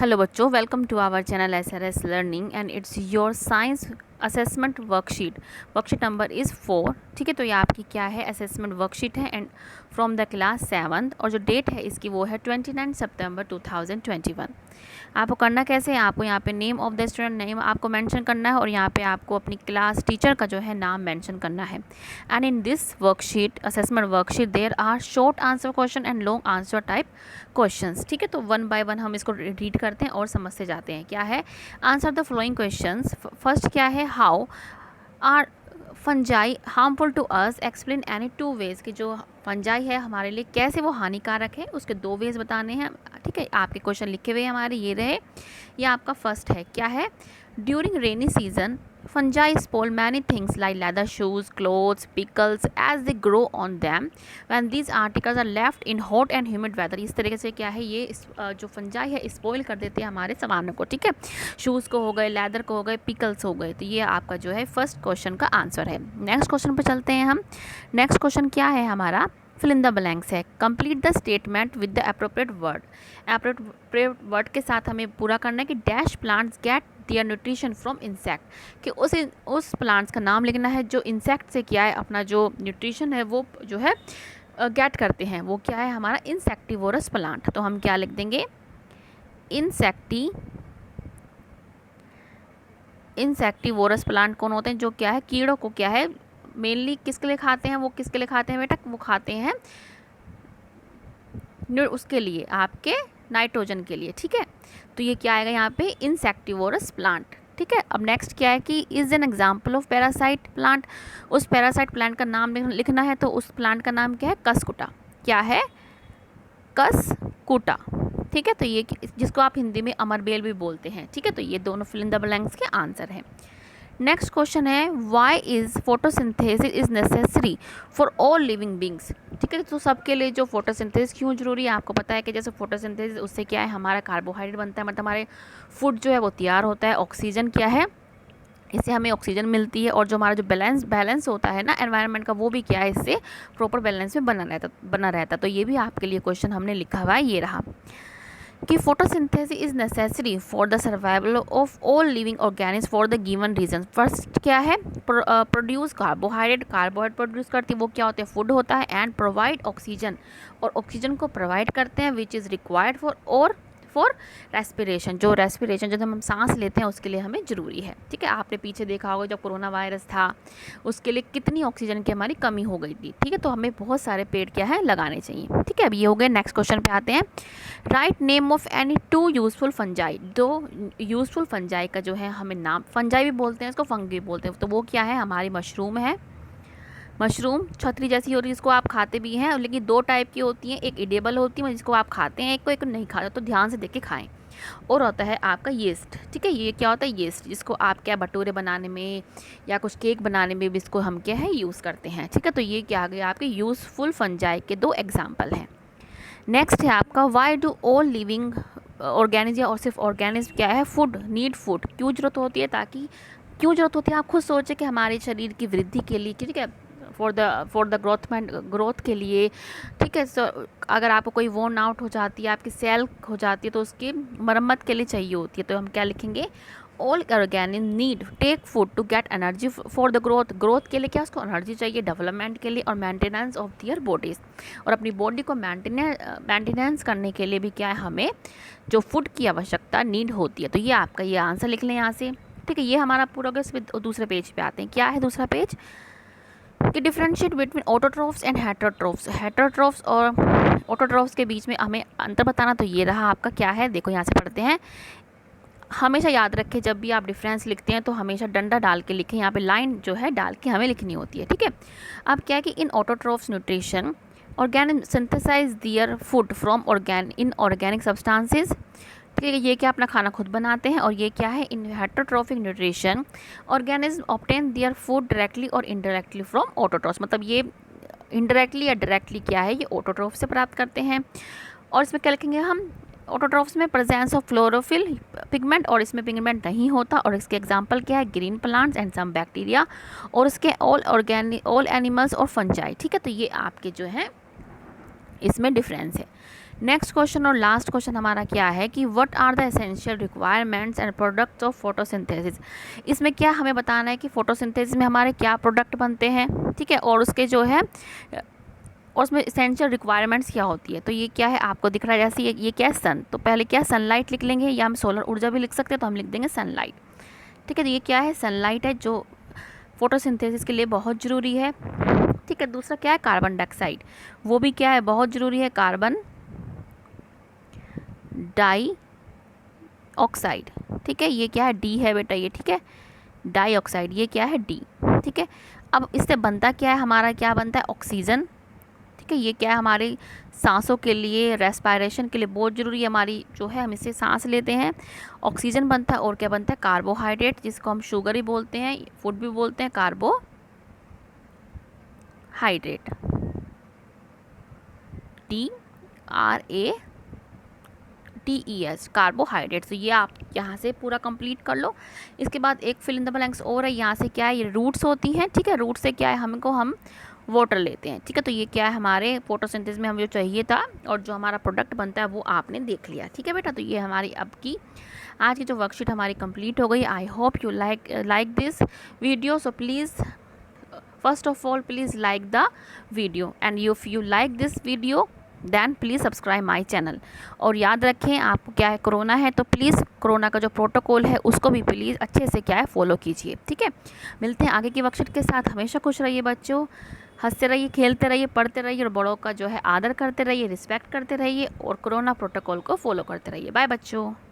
Hello बच्चों, welcome to our channel SRS learning and it's your science assessment worksheet. Worksheet number is 4। ठीक है, तो ये आपकी क्या है, असेसमेंट वर्कशीट है एंड फ्रॉम द क्लास 7 और जो डेट है इसकी वो है 29 सितंबर 2021। आपको करना कैसे है, आपको यहाँ पे name of the student name आपको मेंशन करना है और यहाँ पे आपको अपनी क्लास टीचर का जो है नाम मेंशन करना है। And in this worksheet, assessment worksheet, there are short answer question and long answer type questions. ठीक है, तो वन बाय वन हम इसको रीड करते हैं और समझते जाते हैं। क्या है, answer the following questions. First क्या है, how are fungi harmful to us, explain any two ways. कि जो फंजाई है हमारे लिए कैसे वो हानिकारक है, उसके दो वेज बताने हैं। ठीक है, आपके क्वेश्चन लिखे हुए हमारे ये रहे। ये आपका फर्स्ट है, क्या है, during rainy season fungi spoil many things like leather shoes, clothes, pickles as they grow on them when these articles are left in hot and humid weather। इस तरीके से क्या है, ये जो फंजाई है स्पॉइल कर देते हैं हमारे सामानों को। ठीक है, शूज़ को हो गए, लेदर को हो गए, पिकल्स हो गए। तो ये आपका जो है फर्स्ट क्वेश्चन का आंसर है। नेक्स्ट क्वेश्चन पे चलते हैं हम। नेक्स्ट क्वेश्चन क्या है हमारा, फिल इन द ब्लैंक्स है। Complete the statement with the appropriate word. Appropriate word के साथ हमें पूरा करना है कि dash plants get their nutrition from insect. कि उस प्लांट्स का नाम लिखना है जो इंसेक्ट से क्या है अपना जो न्यूट्रिशन है वो जो है गेट करते हैं। वो क्या है हमारा इंसेक्टिवोरस प्लांट। तो हम क्या लिख देंगे, इंसेक्टिवोरस प्लांट कौन होते हैं, जो क्या है कीड़ों को क्या है मेनली किसके लिए खाते हैं, वो किसके लिए खाते हैं बेटा, वो खाते हैं उसके लिए आपके नाइट्रोजन के लिए। ठीक है, तो ये क्या आएगा यहाँ पे, इंसेक्टिवोरस प्लांट। ठीक है, अब नेक्स्ट क्या है कि is an example of parasite plant. उस पैरासाइट प्लांट का नाम लिखना है, तो उस प्लांट का नाम क्या है, कसकुटा। क्या है, कसकुटा। ठीक है, तो ये जिसको आप हिंदी में अमरबेल भी बोलते हैं। ठीक है, तो ये दोनों फिल इन द ब्लैंक्स के आंसर हैं। नेक्स्ट क्वेश्चन है, why is photosynthesis is necessary for all living beings. ठीक है, तो सबके लिए जो फोटोसिंथेसिस क्यों जरूरी है, आपको पता है कि जैसे फोटोसिंथेसिस उससे क्या है हमारा कार्बोहाइड्रेट बनता है, मतलब हमारे फूड जो है वो तैयार होता है। ऑक्सीजन क्या है, इससे हमें ऑक्सीजन मिलती है और जो हमारा जो बैलेंस होता है ना एनवायरनमेंट का, वो भी क्या है इससे प्रॉपर बैलेंस में बना रहता। तो ये भी आपके लिए क्वेश्चन हमने लिखा हुआ है, ये रहा कि photosynthesis is necessary for the survival of all living organism for the given reason. First क्या है, प्रोड्यूस कार्बोहाइड्रेट प्रोड्यूस करती है, वो क्या होता है, फूड होता है। एंड प्रोवाइड ऑक्सीजन, और ऑक्सीजन को प्रोवाइड करते हैं, which is required for respiration. जो रेस्पिरेशन जो हम सांस लेते हैं उसके लिए हमें ज़रूरी है। ठीक है, आपने पीछे देखा होगा जब कोरोना वायरस था उसके लिए कितनी ऑक्सीजन की हमारी कमी हो गई थी। ठीक है, तो हमें बहुत सारे पेड़ क्या है लगाने चाहिए। ठीक है, अब ये हो गए। नेक्स्ट क्वेश्चन पे आते हैं, write name of any two useful fungi. दो यूजफुल फंजाई का जो है हमें नाम, फंजाई भी बोलते हैं इसको, फंगी भी बोलते हैं। तो वो क्या है, हमारी मशरूम है। मशरूम छतरी जैसी होती है, जिसको आप खाते भी हैं, लेकिन दो टाइप की होती हैं, एक इडेबल होती है जिसको आप खाते हैं, एक नहीं खाते, तो ध्यान से देख के खाएं। और होता है आपका यीस्ट। ठीक है, ये क्या होता है, यीस्ट, जिसको आप क्या भटूरे बनाने में या कुछ केक बनाने में भी इसको हम क्या है यूज़ करते हैं। ठीक है, तो ये क्या आ गया आपके यूज़फुल फंजाई के दो एग्जाम्पल हैं। नेक्स्ट है आपका, why do all living organism, और सिर्फ ऑर्गेनिज्म क्या है, फूड नीड फूड। क्यों जरूरत होती है, ताकि क्यों जरूरत होती है, आप खुद सोचें कि हमारे शरीर की वृद्धि के लिए। ठीक है, फॉर द ग्रोथ के लिए। ठीक है, सो अगर आपको कोई वोन आउट हो जाती है, आपकी सेल हो जाती है, तो उसकी मरम्मत के लिए चाहिए होती है। तो हम क्या लिखेंगे, all organism need take food to get energy for the growth के लिए क्या उसको एनर्जी चाहिए, डेवलपमेंट के लिए, और मेंटेनेंस ऑफ दियर बॉडीज़, और अपनी बॉडी को मेंटेनेंस करने के लिए भी क्या है हमें जो फूड की आवश्यकता नीड होती है। तो ये आपका ये आंसर लिख लें यहाँ से। ठीक है, ये हमारा पूरा दूसरे पेज पे आते हैं। क्या है दूसरा पेज, कि डिफ्रेंशिएट बिटवीन ऑटोट्रोफ्स एंड हेटेरोट्रोफ्स। हेटेरोट्रोफ्स और ऑटोट्रोफ्स के बीच में हमें अंतर बताना। तो ये रहा आपका क्या है, देखो यहाँ से पढ़ते हैं। हमेशा याद रखें, जब भी आप डिफरेंस लिखते हैं तो हमेशा डंडा डाल के लिखें, यहाँ पे लाइन जो है डाल के हमें लिखनी होती है। ठीक है, अब क्या है कि in autotrophs nutrition organic synthesize their food from inorganic substances. ठीक है, ये क्या अपना खाना खुद बनाते हैं, और ये क्या है, in heterotrophic nutrition organism obtain their food directly और इनडायरेक्टली फ्रॉम ऑटोट्रोफ्स। मतलब ये इनडायरेक्टली या डायरेक्टली क्या है, ये ऑटोट्रोफ से प्राप्त करते हैं। और इसमें क्या लिखेंगे हम, ऑटोट्रोफ्स में प्रेजेंस ऑफ क्लोरोफिल पिगमेंट, और इसमें पिगमेंट नहीं होता। और इसके एग्जांपल क्या है, green plants and some bacteria, और इसके ऑल एनिमल्स और फंजाई। ठीक है, तो ये आपके जो है इसमें डिफरेंस है। नेक्स्ट क्वेश्चन और लास्ट क्वेश्चन हमारा क्या है कि what are the essential requirements and products of photosynthesis. इसमें क्या हमें बताना है कि फोटोसिंथेसिस में हमारे क्या प्रोडक्ट बनते हैं, ठीक है, और उसके जो है और उसमें एसेंशियल रिक्वायरमेंट्स क्या होती है। तो ये क्या है आपको दिख रहा है, जैसे ये क्या है सन, तो पहले क्या सनलाइट लिख लेंगे, या हम सोलर ऊर्जा भी लिख सकते हैं, तो हम लिख देंगे सनलाइट। ठीक है, तो ये क्या है, सनलाइट है जो फोटोसिंथेसिस के लिए बहुत ज़रूरी है। ठीक है, दूसरा क्या है, कार्बन डाइऑक्साइड, वो भी क्या है, बहुत ज़रूरी है, कार्बन डाई ऑक्साइड। ठीक है, ये क्या है, डी है बेटा ये, ठीक है, डाई ऑक्साइड, ये क्या है, डी। ठीक है, अब इससे बनता क्या है, हमारा क्या बनता है, ऑक्सीजन। ठीक है, ये क्या है, हमारी सांसों के लिए, रेस्पायरेशन के लिए बहुत ज़रूरी है, हमारी जो है हम इससे सांस लेते हैं, ऑक्सीजन बनता है। और क्या बनता है, कार्बोहाइड्रेट, जिसको हम शुगर ही बोलते हैं, फूड भी बोलते हैं, कार्बोहाइड्रेट, TRATES, कार्बोहाइड्रेट। तो ये आप यहाँ से पूरा कंप्लीट कर लो। इसके बाद एक फिल इन द ब्लैंक्स और है, यहाँ से क्या है, ये रूट्स होती हैं। ठीक है, रूट से क्या है, हम वाटर लेते हैं। ठीक है, तो ये क्या है, हमारे फोटोसिंथेसिस में हम जो चाहिए था और जो हमारा प्रोडक्ट बनता है वो आपने देख लिया। ठीक है बेटा, तो ये हमारी अब की आज की जो वर्कशीट हमारी कंप्लीट हो गई। I hope you like this video, so please first of all please like the video, and if you like this video then please subscribe my channel. और याद रखें, आपको क्या है, कोरोना है तो प्लीज़ कोरोना का जो प्रोटोकॉल है उसको भी प्लीज़ अच्छे से क्या है फॉलो कीजिए। ठीक है, मिलते हैं आगे की वर्कशीट के साथ। हमेशा खुश रहिए बच्चों, हंसते रहिए, खेलते रहिए, पढ़ते रहिए और बड़ों का जो है आदर करते रहिए, रिस्पेक्ट करते रहिए और कोरोना प्रोटोकॉल को फॉलो करते रहिए। बाय बच्चों।